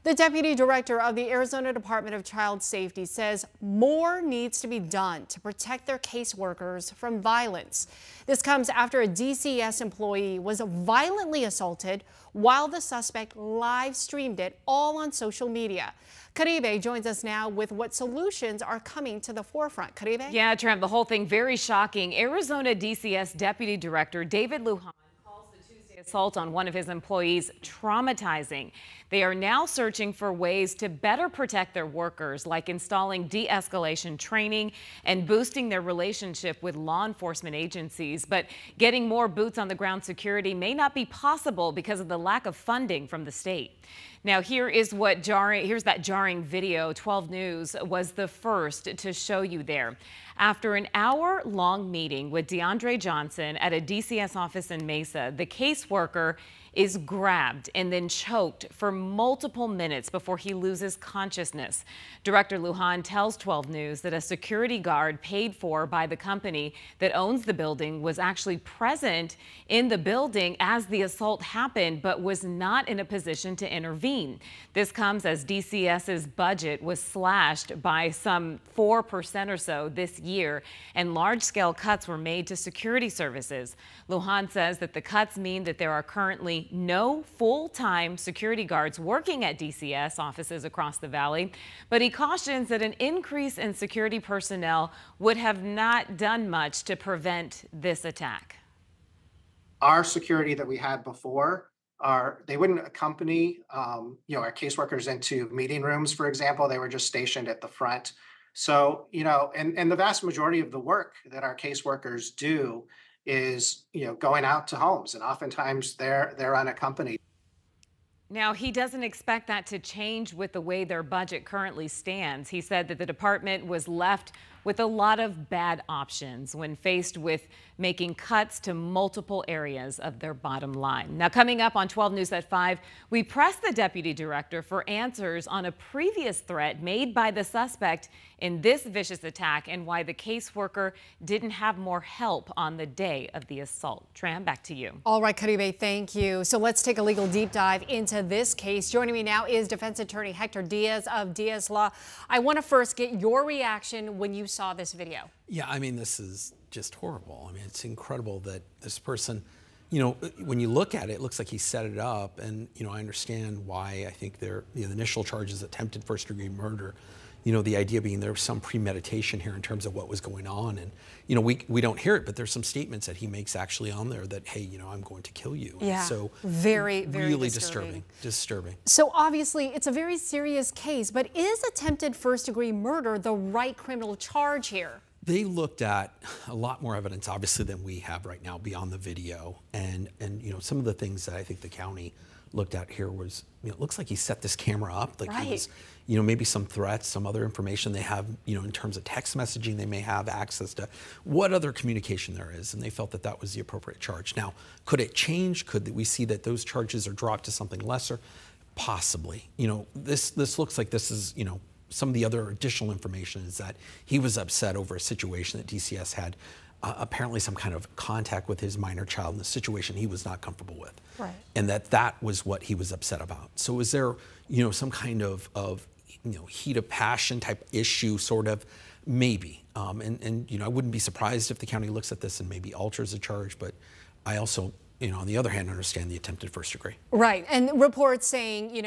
The deputy director of the Arizona Department of Child Safety says more needs to be done to protect their caseworkers from violence. This comes after a DCS employee was violently assaulted while the suspect live streamed it all on social media. Caribe joins us now with what solutions are coming to the forefront. Caribe? Yeah, Tramp, the whole thing very shocking. Arizona DCS Deputy Director David Lujan calls the Tuesday assault on one of his employees traumatizing. They are now searching for ways to better protect their workers, like installing de-escalation training and boosting their relationship with law enforcement agencies. But getting more boots on the ground security may not be possible because of the lack of funding from the state. Now, here's that jarring video. 12 News was the first to show you there. After an hour-long meeting with DeAndre Johnson at a DCS office in Mesa, the caseworker is grabbed and then choked for multiple minutes before he loses consciousness. Director Lujan tells 12 News that a security guard paid for by the company that owns the building was actually present in the building as the assault happened, but was not in a position to intervene. This comes as DCS's budget was slashed by some 4% or so this year, and large-scale cuts were made to security services. Lujan says that the cuts mean that there are currently no full-time security guards working at DCS offices across the valley, but he cautions that an increase in security personnel would have not done much to prevent this attack. Our security that we had before, they wouldn't accompany our caseworkers into meeting rooms, for example. They were just stationed at the front. So, and the vast majority of the work that our caseworkers do is, going out to homes, and oftentimes they're unaccompanied. Now, he doesn't expect that to change with the way their budget currently stands. He said that the department was left with a lot of bad options when faced with making cuts to multiple areas of their bottom line. Now, coming up on 12 News at 5, we pressed the deputy director for answers on a previous threat made by the suspect in this vicious attack and why the caseworker didn't have more help on the day of the assault. Tram, back to you. All right, Caribe, thank you. So let's take a legal deep dive into this case. Joining me now is defense attorney Hector Diaz of Diaz Law. I want to first get your reaction when you saw this video. Yeah, I mean, this is just horrible. I mean, it's incredible that this person, when you look at it, it looks like he set it up. And, I understand why. I think the initial charge is attempted first-degree murder. The idea being there was some premeditation here in terms of what was going on. And, we don't hear it, but there's some statements that he makes actually on there that, hey, I'm going to kill you. Yeah, so very really disturbing. Disturbing. So obviously it's a very serious case, but is attempted first-degree murder the right criminal charge here? They looked at a lot more evidence, obviously, than we have right now beyond the video. And some of the things that I think the county looked at here was, it looks like he set this camera up. Like he was, maybe some threats, some other information they have, in terms of text messaging, they may have access to what other communication there is. And they felt that that was the appropriate charge. Now, could it change? Could we see that those charges are dropped to something lesser? Possibly. This looks like this is, some of the other additional information is that he was upset over a situation that DCS had apparently some kind of contact with his minor child in a situation he was not comfortable with. Right. And that was what he was upset about. So is there, some kind of heat of passion type issue, sort of? Maybe. And I wouldn't be surprised if the county looks at this and maybe alters the charge, but I also, on the other hand, understand the attempted first degree. Right. And reports saying,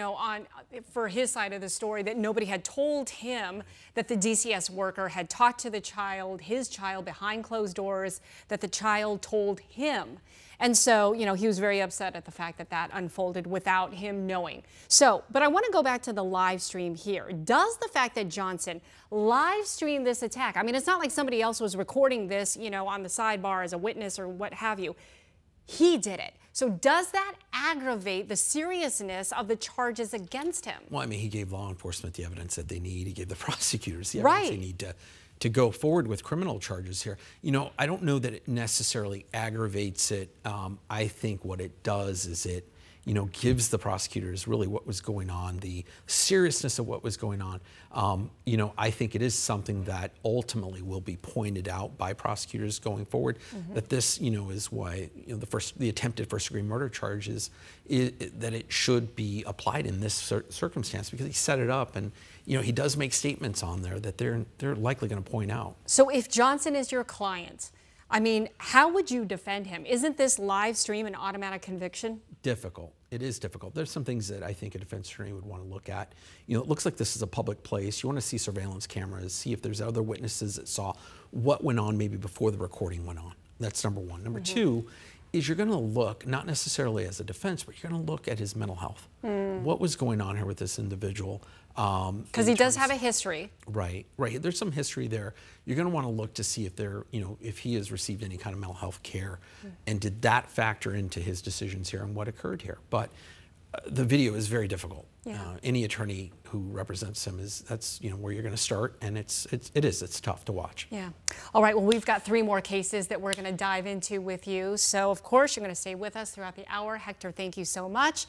for his side of the story, that nobody had told him that the DCS worker had talked to his child behind closed doors, that the child told him. And so, he was very upset at the fact that that unfolded without him knowing. So, but I want to go back to the live stream here. Does the fact that Johnson live streamed this attack, I mean, it's not like somebody else was recording this, on the sidebar as a witness or what have you. He did it. So does that aggravate the seriousness of the charges against him? Well, I mean, he gave law enforcement the evidence that they need. He gave the prosecutors the evidence they need to go forward with criminal charges here. I don't know that it necessarily aggravates it. I think what it does is gives the prosecutors really what was going on, the seriousness of what was going on. I think it is something that ultimately will be pointed out by prosecutors going forward, that this, is why, the attempted first-degree murder charges, that it should be applied in this circumstance, because he set it up, and he does make statements on there that they're likely going to point out. So if Johnson is your client, I mean, how would you defend him? Isn't this live stream an automatic conviction? Difficult. It is difficult. There's some things that I think a defense attorney would want to look at. It looks like this is a public place. You want to see surveillance cameras, see if there's other witnesses that saw what went on maybe before the recording went on. That's number one. Number two is you're going to look, not necessarily as a defense, but you're going to look at his mental health. What was going on here with this individual? Because he does have a history. Right. There's some history there. You're going to want to look to see if if he has received any kind of mental health care, and did that factor into his decisions here and what occurred here. But the video is very difficult. Yeah. Any attorney who represents him that's where you're going to start, and it's tough to watch. Yeah. All right. Well, we've got 3 more cases that we're going to dive into with you. So, of course, you're going to stay with us throughout the hour. Hector, thank you so much.